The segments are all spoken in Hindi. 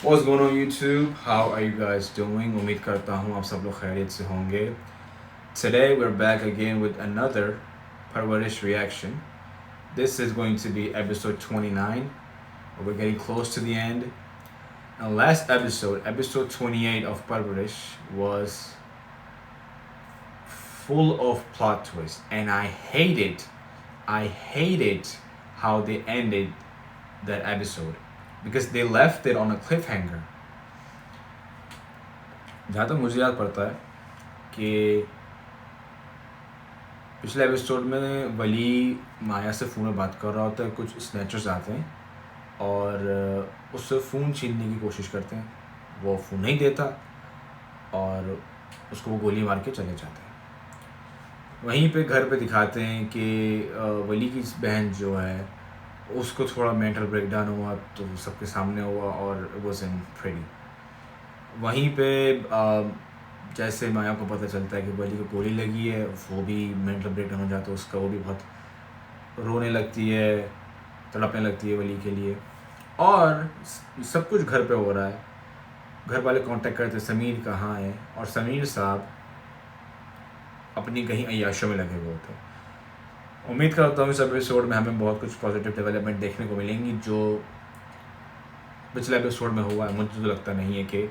What's going on YouTube? How are you guys doing? उम्मीद करता हूँ आप सब लोग खैरियत से होंगे. Today we're back again with another Parvarish reaction. This is going to be episode 29. We're getting close to the end. And last episode 28 of Parvarish, was full of plot twists. And I hated how they ended that episode. Because they left it on a cliffhanger. जहाँ तक मुझे याद पड़ता है कि पिछले एपिसोड में वली माया से फ़ोन में बात कर रहा होता है, कुछ स्नैचर्स आते हैं और उससे फ़ोन छीनने की कोशिश करते हैं. वो फ़ोन नहीं देता और उसको वो गोली मार के चले जाते हैं. वहीं पे घर पे दिखाते हैं कि वली की बहन जो है उसको थोड़ा मेंटल ब्रेकडाउन हुआ, तो सबके सामने हुआ और वो इन फ्रेडी. वहीं पे जैसे माया को पता चलता है कि वली को गोली लगी है, वो भी मेंटल ब्रेकडाउन हो जाता है उसका. वो भी बहुत रोने लगती है, तड़पने लगती है वली के लिए. और सब कुछ घर पे हो रहा है. घर वाले कांटेक्ट करते समीर कहाँ है, और समीर साहब अपनी कहीं अय्याशों में लगे हुए होते हैं. उम्मीद करता हूँ इस एपिसोड में हमें बहुत कुछ पॉजिटिव डेवलपमेंट देखने को मिलेंगी जो पिछले एपिसोड में हुआ है. मुझे तो लगता नहीं है कि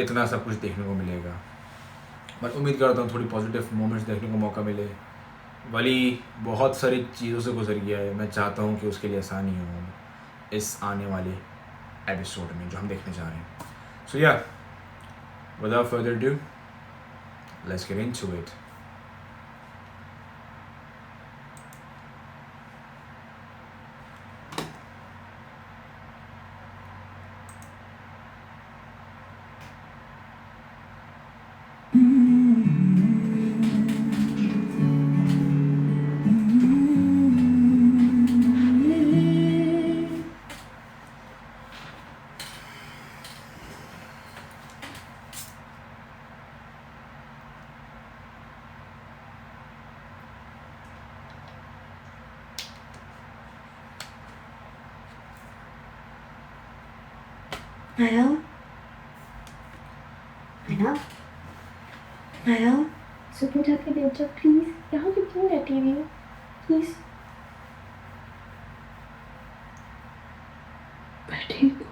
इतना सब कुछ देखने को मिलेगा, बट उम्मीद करता हूँ थोड़ी पॉजिटिव मोमेंट्स देखने को मौका मिले. वली बहुत सारी चीज़ों से गुजर गया है. मैं चाहता हूँ कि उसके लिए आसानी हो इस आने वाले एपिसोड में जो हम देखने जा रहे हैं. सो या, without further due, let's get into it. Maya? Maya? Maya? सुबह जाके लेट जाओ प्लीज. यहाँ पे क्यों बैठी हुई हो? प्लीज बैठी हो.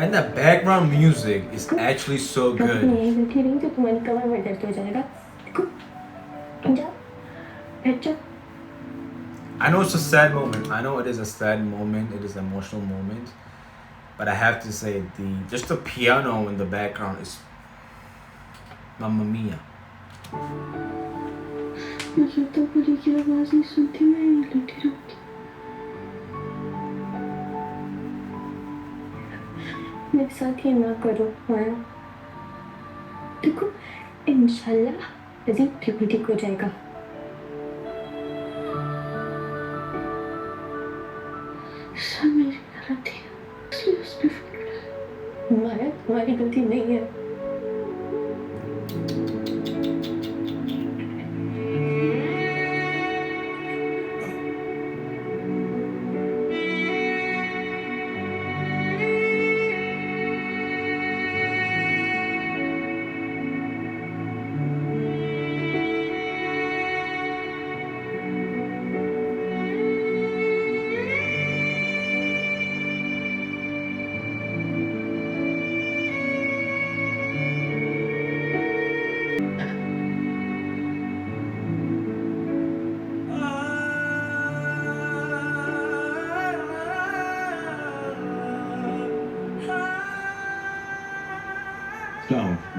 And the background music is actually so good. नहीं बैठी रही तो तुम्हारी कमर में दर्द हो जाएगा. देखो, जा, बैठ जाओ. I know it's a sad moment. I know it is a sad moment. It is an emotional moment. But I have to say, just the piano in the background is Mamma Mia. मुझे तो पूरी की आवाज नहीं सुनती. मैं यहीं लेटी रहूंगी. मेरे साथ ये ना करो माया. देखो, इंशाल्लाह अजीब ठीक हो जाएगा. सब मेरी गलती है, इसलिए उस पर फिक्र है. माया तुम्हारी गलती नहीं है.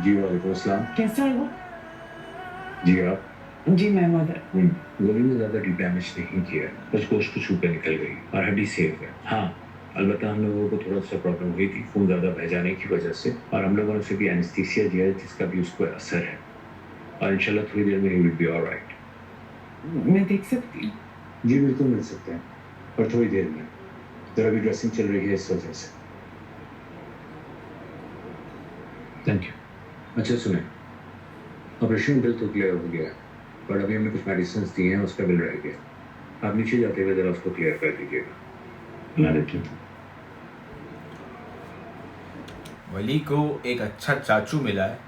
जी वालेकुम अस्सलाम. कैसा है वो? जी आप? जी मैं मदर. गोली में ज़्यादा डैमेज नहीं किया, बस गोश्त कुछ ऊपर निकल गई और हड्डी सेफ है. हाँ, अलबत्ता हम लोगों को थोड़ा सा प्रॉब्लम हुई थी खून ज़्यादा बह जाने की वजह से, और हम लोगों ने उसे भी एनेस्थीसिया दिया है जिसका भी उसको असर है, और इंशाल्लाह थोड़ी देर में ही विल बी ऑलराइट. मैं देख सकती हूँ? जी बिल्कुल मिल सकते हैं, पर थोड़ी देर में. ज़रा भी ड्रेसिंग चल रही है इस वजह से. Thank you. अच्छा सुने, ऑपरेशन बिल तो क्लियर हो गया है, पर अभी हमने कुछ मेडिसिन दी हैं, उसका बिल रह गया. आप नीचे जाते हुए ज़रा उसको क्लियर कर दीजिएगा. ला देती हूँ. वली को एक अच्छा चाचू मिला है,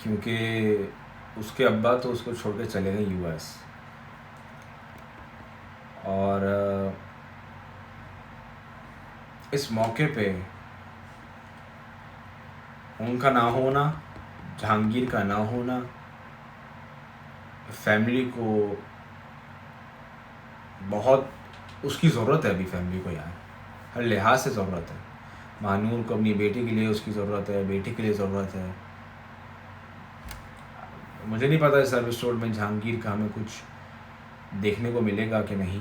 क्योंकि उसके अब्बा तो उसको छोड़ के चले गए यूएस। और इस मौके पे उनका ना होना, जहांगीर का ना होना, फैमिली को बहुत उसकी ज़रूरत है। अभी फैमिली को यार हर लिहाज से ज़रूरत है। मानूर को अपनी बेटी के लिए उसकी ज़रूरत है, बेटी के लिए ज़रूरत है। मुझे नहीं पता इस एपिसोड में जहांगीर का हमें कुछ देखने को मिलेगा कि नहीं।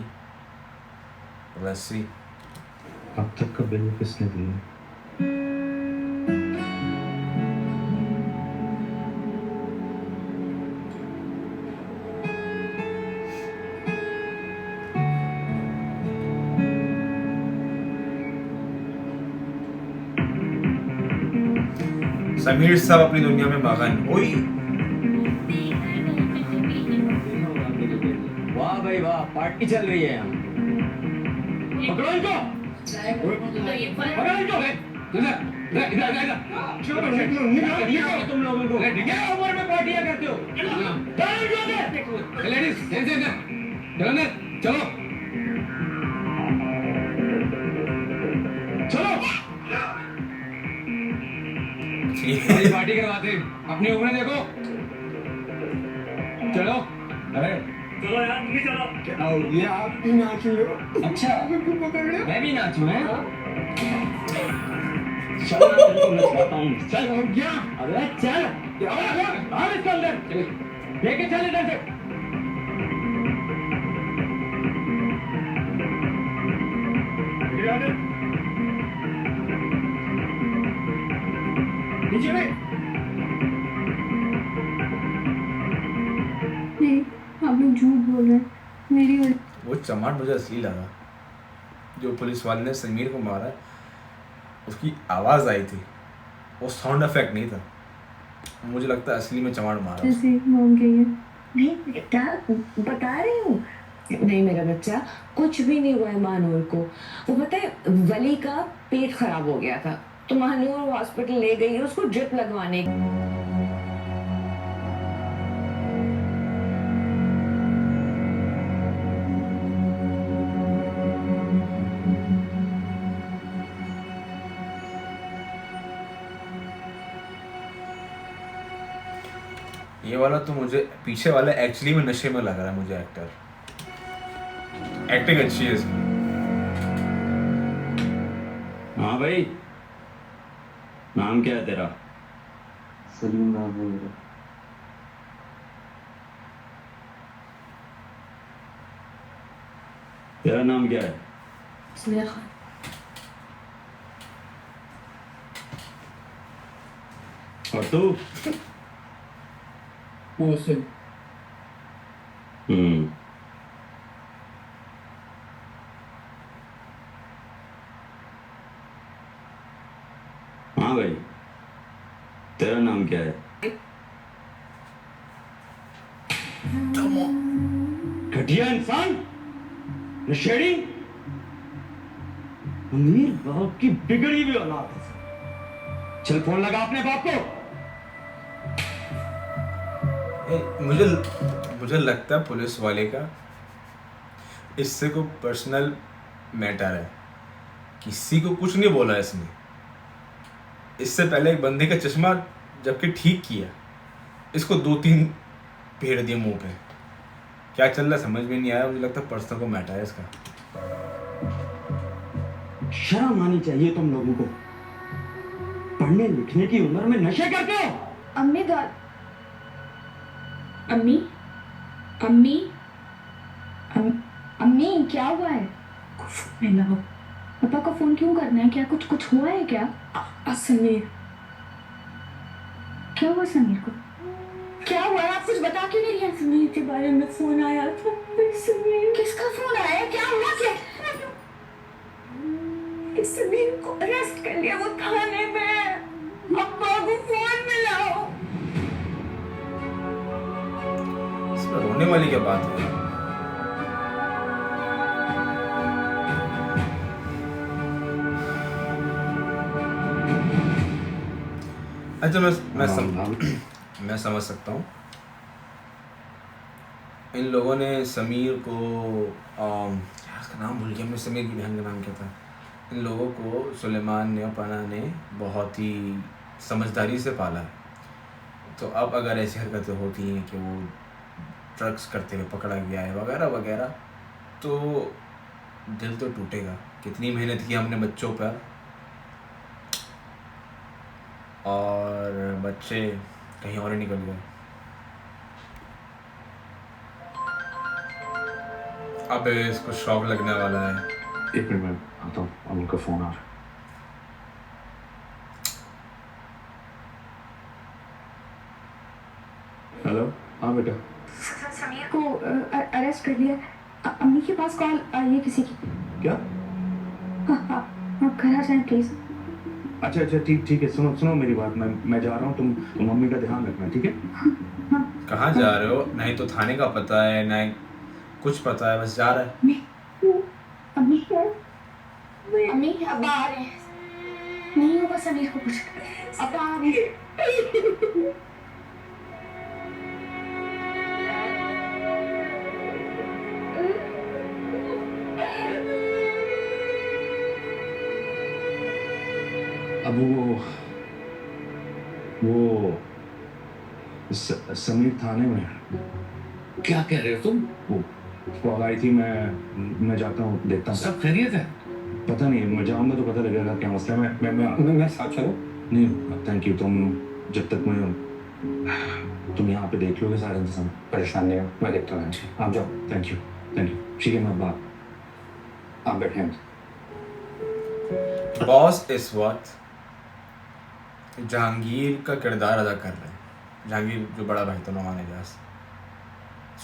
वैसे अब तक का बिल किसने दिया? समीर साहब अपनी दुनिया में मगन। ओई वाह भाई वाह, पार्टी चल रही है यहाँ। पकड़ो इनको, पकड़ो इनको। इधर तुम लोगों को क्या उम्र में पार्टियां करते हो? लेडीज चलो चलो चलो, पार्टी करवाते, अपनी उम्र देखो। चलो, अरे चलो यार, नहीं चलो। ये आप भी नाच रहे हो? अच्छा, मैं भी नाचूं हैं? चलो मैं तेरे को नचवाता हूँ। चल क्या? अरे चल, बाहर इसके अंदर लेके चल इधर से। नीचे में नहीं, आप लोग झूठ बोल रहे हैं। मेरी वो चमाट मुझे असली लगा। जो पुलिस वाले ने समीर को मारा, उसकी आवाज़ आई थी, वो साउंड इफेक्ट नहीं था। मुझे लगता है असली में चमाट मारा उसको। जैसे मॉम गई है। नहीं बेटा, बता रही हूँ। नहीं मेरा बच्चा, कुछ भी नहीं हुआ है महानूर को। वो पता है, वली का पेट खराब हो गया था तो महानूर हॉस्पिटल ले गई है उसको ड्रिप लगवाने। ये वाला तो मुझे, पीछे वाला एक्चुअली में नशे में लग रहा है मुझे। एक्टिंग अच्छी है इसकी। हाँ भाई, नाम क्या है तेरा? सलीम नाम है मेरा। तेरा नाम क्या है? सुमेर खान। और तू? मोहसिन। हाँ भाई, तेरा नाम क्या है? घटिया इंसान, नशेड़ी, अमीर बाप की बिगड़ी हुई औलाद है। चल फोन लगा अपने बाप को। मुझे लगता है पुलिस वाले का इससे कोई पर्सनल मैटर है। किसी को कुछ नहीं बोला इसने। इससे पहले एक बंदे का चश्मा जबकि ठीक किया, इसको 2-3 फेर दिए मुंह पे। क्या चल रहा है समझ में नहीं आया। मुझे लगता है पर्सनल को मैटर है इसका। शर्म आनी चाहिए तुम लोगों को। पढ़ने लिखने की उम्र में नशे करते हो। अम्मी गाल, अम्मी अम्मी अम्मी क्या हुआ है? मिलाओ। पापा को फोन क्यों करना है? क्या कुछ हुआ है क्या? समीर, क्या हुआ समीर को? क्या हुआ है? आप कुछ बता क्यों नहीं रहे? समीर के बारे में फोन आया था। समीर, किसका फोन आया? क्या हुआ? क्या समीर को अरेस्ट कर लिया वो थाने में। अब्बा को फोन मिलाओ। इसमें रोने वाली क्या बात है? अच्छा हाँ, मैं समझ सकता हूँ। इन लोगों ने समीर को यार उसका नाम भूल गया मैं, समीर की बहन का नाम क्या था। इन लोगों को सुलेमान ने और पना ने बहुत ही समझदारी से पाला है। तो अब अगर ऐसी हरकतें होती हैं कि वो ड्रग्स करते हुए पकड़ा गया है वगैरह वगैरह, तो दिल तो टूटेगा। कितनी मेहनत की हमने बच्चों पर, और बच्चे कहीं और ही निकल गए। अब इसको शौक लगने वाला है। एक मिनट में आता हूँ, अमन का फोन आ रहा है। हेलो, हाँ बेटा। समीर को अरेस्ट कर लिया। अम्मी के पास कॉल आई है किसी की। क्या? आप घर आ जाएं प्लीज। अच्छा अच्छा, ठीक है, सुनो मेरी बात। मैं जा रहा हूँ, तुम मम्मी का ध्यान रखना, ठीक है? कहाँ जा रहे हो? नहीं तो थाने का पता है, नहीं कुछ पता है, बस जा रहा है। अम्मी अम्मी अब आ रहे हैं। नहीं होगा समीर को कुछ, अब आ रहे हैं। अब वो समीर थाने में है। क्या कह रहे हो तुम? वो कॉल आई थी, मैं जाता हूँ, देखता हूँ। सब खैरियत है? पता नहीं, मैं जाऊंगा तो पता लगेगा क्या मसला है। मैं साथ चलूं? नहीं थैंक यू, तुम जब तक तुम यहाँ पे देख लोगे सारे इंतजाम। परेशान नहीं हो, मैं देखता हूँ। आप जाओ। थैंक यू ठीक है, मैं बात आप बैठे हैं। बॉस इस वक्त जहांगीर का किरदार अदा कर रहे हैं। जहांगीर जो बड़ा भाई था नुमान एजाज।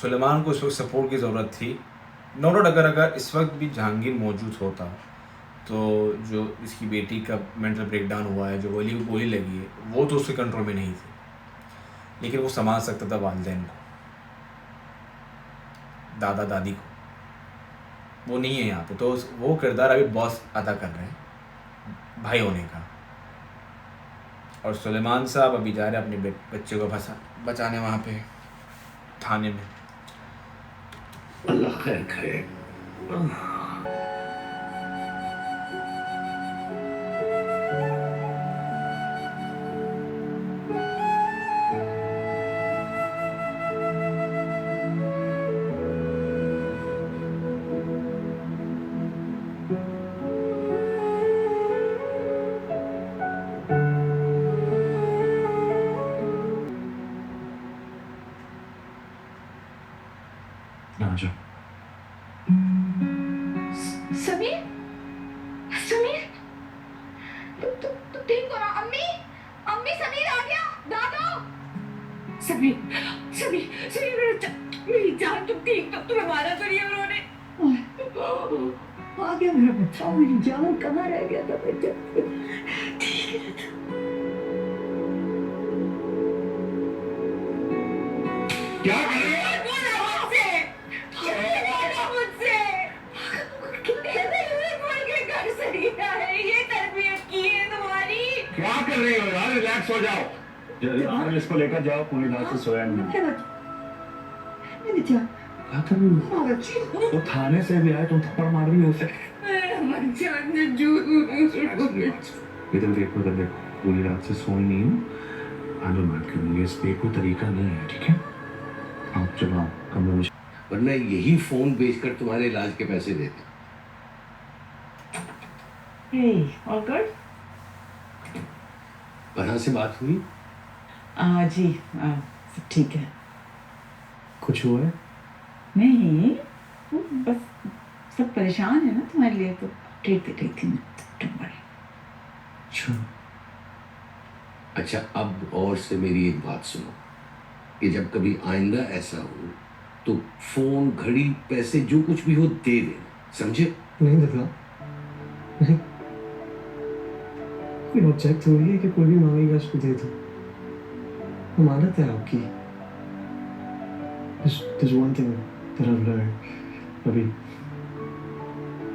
सुलेमान को उस वक्त सपोर्ट की ज़रूरत थी। नो डाउट अगर इस वक्त भी जहांगीर मौजूद होता तो जो इसकी बेटी का मेंटल ब्रेकडाउन हुआ है, जो वली को गोली लगी है, वो तो उसके कंट्रोल में नहीं थी, लेकिन वो संभाल सकता था वालिदैन को, दादा दादी को। वो नहीं है यहाँ पे, तो वो किरदार अभी बॉस अदा कर रहे हैं भाई होने का। और सुलेमान साहब अभी जा रहे हैं अपने बच्चे को बचाने वहाँ पे थाने में। अल्लाह खैर करे। आजा। समीर समीर तुम ठीक हो ना? अम्मी अम्मी समीर आ गया। दादा समीर समीर समीर मेरी जान, तुम ठीक तो? तुम्हें मारा तो नहीं है उन्होंने? आ गया मेरा बच्चा, मेरी जान। कहाँ रह गया था बच्चा? ठीक है। क्या कर रहे हो? क्या कर रही हो यार? रिलैक्स हो जाओ। इसको लेकर जाओ, पूरी रात से सोया नहीं। क्या कर रही हो? वो थाने से भी आए, तुम थप्पड़ मार रही हो उसे। इधर देखो, पूरी रात से सोई नहीं हूँ। आंदोलन मत करूँगी, इस पे कोई तरीका नहीं है, ठीक है? आप चलो, आप कमरे में। वरना यही फोन बेचकर तुम्हारे इलाज के पैसे देते। Hey, all good? पन्ना से बात हुई? जी सब ठीक है। कुछ हुआ है? नहीं, वो बस सब परेशान है ना तुम्हारे लिए, तो ट्रीट दे रही थी मैं। Don't worry. अच्छा, अब और से मेरी एक बात सुनो कि जब कभी आइंदा ऐसा हो तो फोन, घड़ी, पैसे जो कुछ भी हो दे देना, समझे? नहीं दादा, नहीं। कोई ऑब्जेक्ट थोड़ी है कि कोई भी मांगेगा उसको दे दो। अमानत है आपकी। There's one thing that I've learned अभी,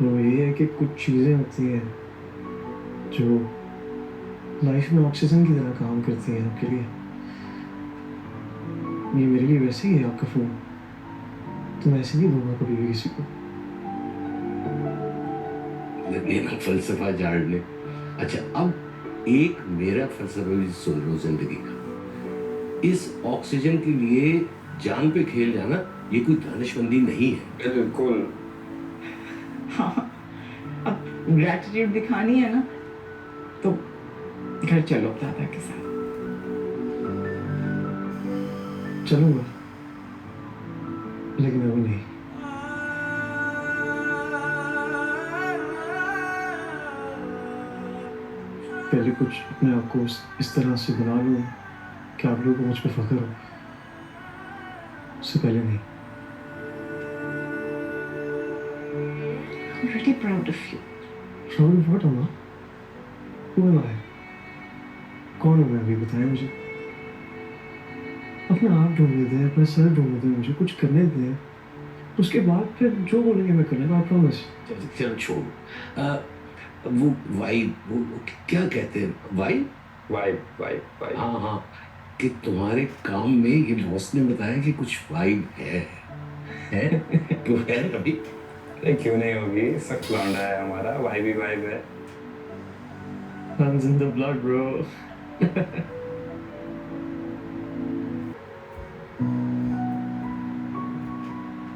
वो ये है कि कुछ चीज़ें होती हैं जो लाइफ में ऑक्सीजन की तरह काम करती है आपके लिए। ये मेरे लिए वैसे ही है आपका फ़ोन। तो मैं ऐसे नहीं दूंगा कभी भी किसी को। लगे ना फलसफा झाड़ने। अच्छा, अब एक मेरा फलसफा भी सुन लो जिंदगी का। इस ऑक्सीजन के लिए जान पे खेल जाना ये कोई दानिशमंदी नहीं है। बिल्कुल। हाँ, अब ग्रैटिट्यूड दिखानी है ना तो घर चलो दादा के साथ। चलूंगा, लेकिन अभी नहीं। पहले कुछ अपने आप को इस तरह से बना लूं कि आप लोगों को मुझ पर फख्र हो। उससे पहले नहीं। I'm really proud of you. Proud of what, अम्मा? Who am I? कौन हूँ मैं अभी बताएं मुझे। अपना आप ढूंढने दें, अपना सर ढूंढने दें, मुझे कुछ करने दें। उसके बाद फिर जो बोलेंगे मैं करने का प्रॉमिस। चलो छोड़ो। वो वाइब, वो क्या कहते हैं, वाइब? वाइब। हाँ हाँ, कि तुम्हारे काम में ये बॉस ने बताया कि कुछ वाइब है क्यों है कभी? अरे क्यों नहीं होगी, सख्त लौंडा है हमारा, वाइब ही वाइब है। Runs in the blood, bro.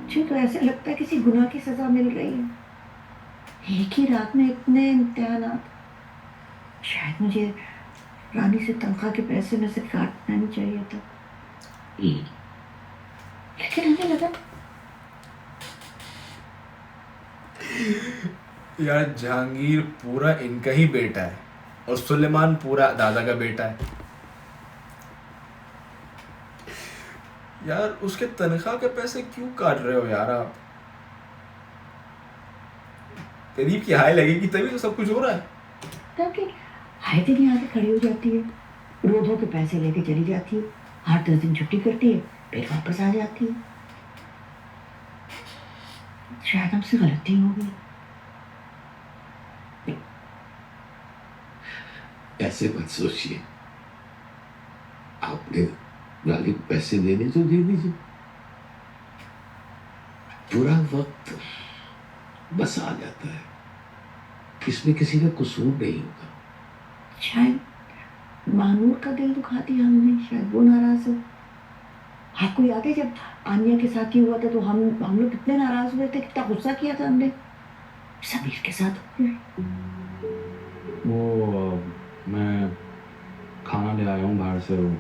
मुझे तो ऐसे लगता है किसी गुनाह की सजा मिल रही है। एक ही रात में इतने इम्तिहानात। शायद मुझे रानी से तनख्वाह के पैसे में से काटना नहीं चाहिए था, लेकिन हमें लगा यार जहांगीर पूरा इनका ही बेटा है और सुलेमान पूरा दादा का बेटा है। यार उसके तनख्वाह के पैसे क्यों काट रहे हो यार आप? गरीब की हाय लगेगी तभी तो सब कुछ हो रहा है। ताकि हाय दिन आके खड़ी हो जाती है, रोजों के पैसे लेके चली जाती है, 8-10 दिन छुट्टी करती है, फिर वापस आ जाती है। शायद हमसे गलती हो गई। ऐसे मत सोचिए। आपने रानी को पैसे देने तो दे दीजिए। बुरा वक्त बस आ जाता है, इसमें किसी का कसूर नहीं होगा। शायद मानूर का दिल दुखा दिया हमने, शायद वो नाराज हो। आपको याद है जब आनिया के साथ ही हुआ था तो हम लोग कितने नाराज हुए थे, कितना गुस्सा किया था हमने। समीर के साथ हो गया। वो मैं खाना ले आया हूँ बाहर से। वो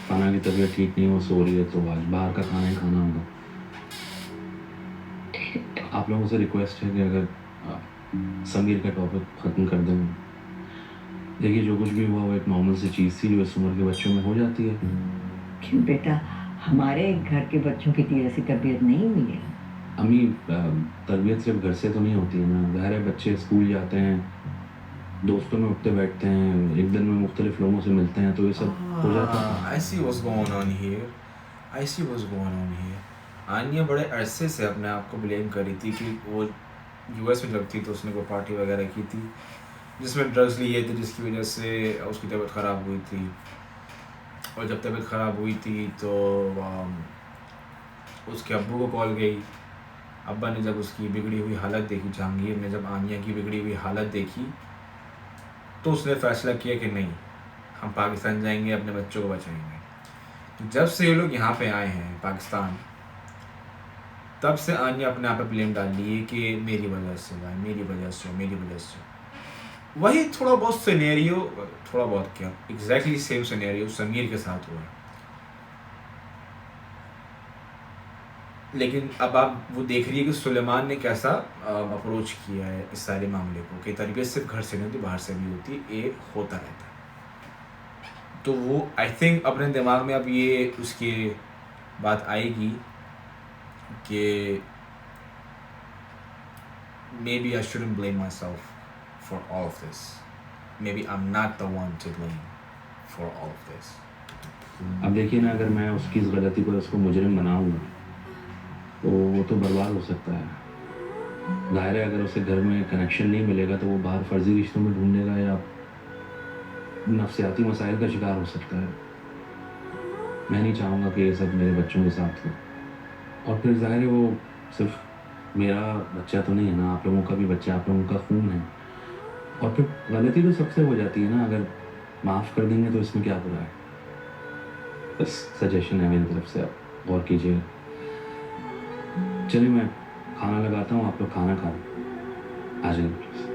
खाना की तबीयत ठीक नहीं, वो सो रही है, तो आज बाहर का खाना ही खाना होगा। आप लोगों से रिक्वेस्ट है कि अगर समीर का टॉपिक ख़त्म कर दें। देखिए जो कुछ भी हुआ वो एक नॉर्मल सी चीज़ थी जो इस उम्र के बच्चों में हो जाती है। क्यों बेटा, हमारे घर के बच्चों की ऐसी तबीयत नहीं हुई है। अम्मी, तरबियत सिर्फ घर से तो नहीं होती है ना। ज़ाहिर है बच्चे स्कूल जाते हैं, दोस्तों में उठते बैठते हैं, एक दिन में मुख्तलिफ लोगों से मिलते हैं, तो ये सब हो जाता है। I see what's going on here. I see what's going on here. आनिया बड़े अरसे से अपने आप को ब्लेम कर रही थी कि वो यूएस में जब थी तो उसने कोई पार्टी वगैरह की थी जिसमें ड्रग्स लिए थे, जिसकी वजह से उसकी तबीयत ख़राब हुई थी। और जब तबीयत ख़राब हुई थी तो उसके अब्बू को कॉल गई। अब्बा ने जब उसकी बिगड़ी हुई हालत देखी, जहांगीर ने जब आनिया की बिगड़ी हुई हालत देखी तो उसने फ़ैसला किया कि नहीं, हम पाकिस्तान जाएंगे, अपने बच्चों को बचाएंगे। जब से ये लोग यहाँ पे आए हैं पाकिस्तान, तब से आनिया अपने आप पे ब्लेम डाल ली है कि मेरी वजह से हुआ है, मेरी वजह से हो, मेरी वजह से। वही थोड़ा बहुत सिनेरियो, थोड़ा बहुत क्या, एग्जैक्टली सेम सिनेरियो समीर के साथ हुआ है। लेकिन अब आप वो देख रही है कि सुलेमान ने कैसा अप्रोच किया है इस सारे मामले को, कि तरबियत सिर्फ घर से नहीं होती, बाहर से भी होती, ये होता रहता है। तो वो आई थिंक अपने दिमाग में अब ये उसकी बात आएगी कि maybe I shouldn't blame myself for all of this, maybe I am not the one to blame for all of this. अब देखिए ना, अगर मैं उसकी इस गलती पर उसको मुजरिम बनाऊंगा तो वो तो बर्बाद हो सकता है। जाहिर है अगर उसे घर में कनेक्शन नहीं मिलेगा तो वो बाहर फर्जी रिश्तों में ढूंढेगा या नफ्सियाती मसाइल का शिकार हो सकता है। मैं नहीं चाहूँगा कि ये सब मेरे बच्चों के साथ हो। और फिर ज़ाहिर है वो सिर्फ मेरा बच्चा तो नहीं है ना, आप लोगों का भी बच्चा, आप लोगों का खून है। और फिर गलती तो सबसे हो जाती है ना, अगर माफ़ कर देंगे तो इसमें क्या बुरा है। बस सजेशन है मेरी तरफ से, आप गौर कीजिएगा। चलिए मैं खाना लगाता हूँ, आप लोग खाना खा लें। आ जाइए please.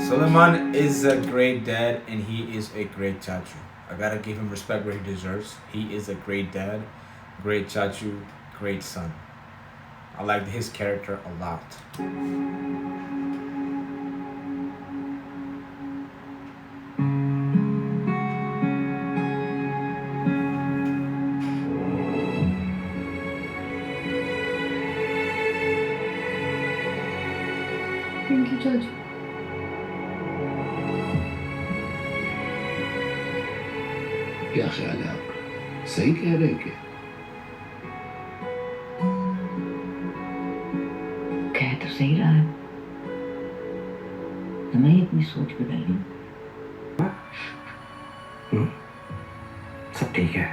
Suleiman is a great dad and he is a great chachu. I gotta give him respect where he deserves. He is a great dad, great chachu, great son. I like his character a lot. Thank you चाचू। क्या ख्याल है आपका? सही कह रहे हैं क्या? कह तो सही रहा है, मैं अपनी सोच बदली। सब ठीक है,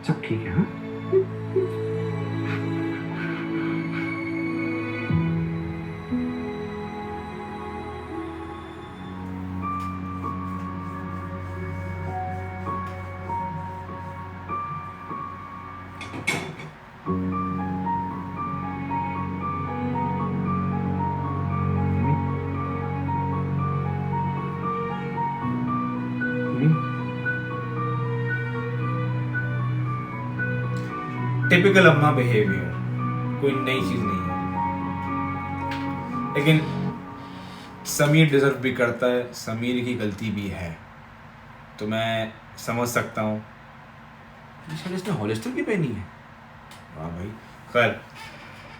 सब ठीक है। हाँ टिपिकल अम्मा बिहेवियर, कोई नई चीज नहीं है। लेकिन समीर डिजर्व भी करता है, समीर की गलती भी है, तो मैं समझ सकता हूँ। शायद इसने हॉलिस्टर की पहनी है, वाह भाई। खैर,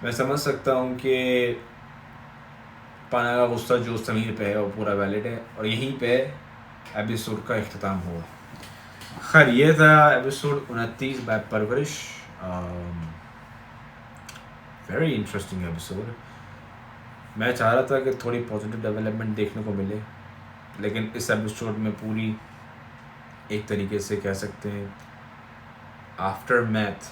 मैं समझ सकता हूँ कि पाना का गुस्सा जो समीर पे है वो पूरा वैलिड है, और यहीं पे एपिसोड का इख्तिताम हुआ। खैर, ये था एपिसोड 29 बाय परवरिश। Very interesting episode. मैं चाह रहा था कि थोड़ी पॉजिटिव डेवलपमेंट देखने को मिले, लेकिन इस एपिसोड में पूरी एक तरीके से कह सकते हैं आफ्टर मैथ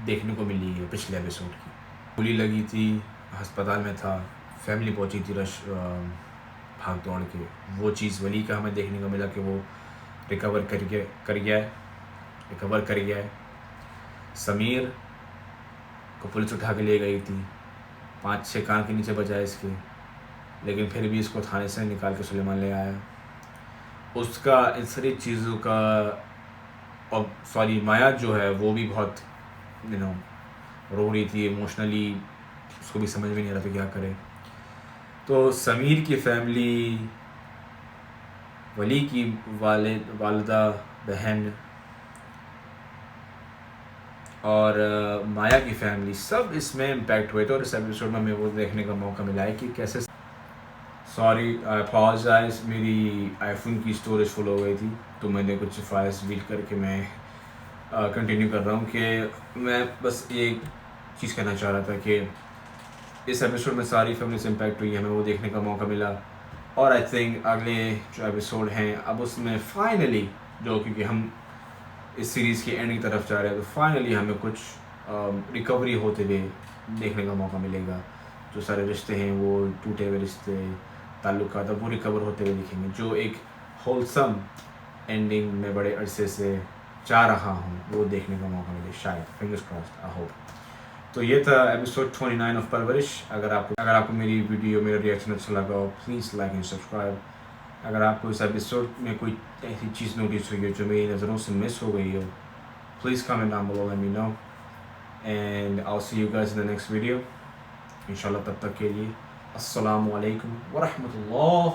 देखने को मिली है पिछले एपिसोड की। गोली लगी थी, अस्पताल में था, फैमिली पहुंची थी रश भाग दौड़ के। वो चीज़ वली का हमें देखने को मिला कि वो रिकवर कर गया है। समीर को पुलिस उठा के ले गई थी, 5-6 कान के नीचे बजाए इसके, लेकिन फिर भी इसको थाने से निकाल के सुलेमान ले आया। उसका इन सारी चीज़ों का, और सॉरी माया जो है वो भी बहुत रो रही थी इमोशनली, उसको भी समझ में नहीं आ रहा था क्या करे। तो समीर की फैमिली, वली की वालिदा, बहन और माया की फैमिली, सब इसमें इम्पैक्ट हुए थे। और इस एपिसोड में हमें वो देखने का मौका मिला है कि कैसे, सॉरी आई अपॉलोजाइज, मेरी आईफोन की स्टोरेज फुल हो गई थी, तो मैंने कुछ फाइल्स डिलीट करके मैं कंटिन्यू कर रहा हूँ। कि मैं बस ये चीज़ कहना चाह रहा था कि इस एपिसोड में सारी फैमिली से इम्पैक्ट हुई, हमें वो देखने का मौका मिला। और आई थिंक अगले जो एपिसोड हैं अब उसमें फाइनली क्योंकि हम इस सीरीज़ की एंड की तरफ जा रहे हैं, तो फाइनली हमें कुछ रिकवरी होते हुए देखने का मौका मिलेगा। जो सारे रिश्ते हैं, वो टूटे हुए रिश्ते, ताल्लुकात, वो रिकवर होते हुए दिखेंगे। जो एक होलसम एंडिंग में बड़े अरसे से चाह रहा हूँ, वो देखने का मौका मिले शायद, फिंगर्स क्रॉस्ड, आई होप। तो ये था एपिसोड 29 ऑफ परवरिश। अगर आपको मेरी वीडियो, मेरा रिएक्शन अच्छा लगा हो, प्लीज़ लाइक एंड सब्सक्राइब। अगर आपको इस एपिसोड में कोई ऐसी चीज़ नोटिस हुई हो जो मेरी नज़रों से मिस हो गई हो, please comment down below, let me know, and I will see you guys in the next video इंशाल्लाह। तब तक के लिए अस्सलामु अलैकुम व रहमतुल्लाह।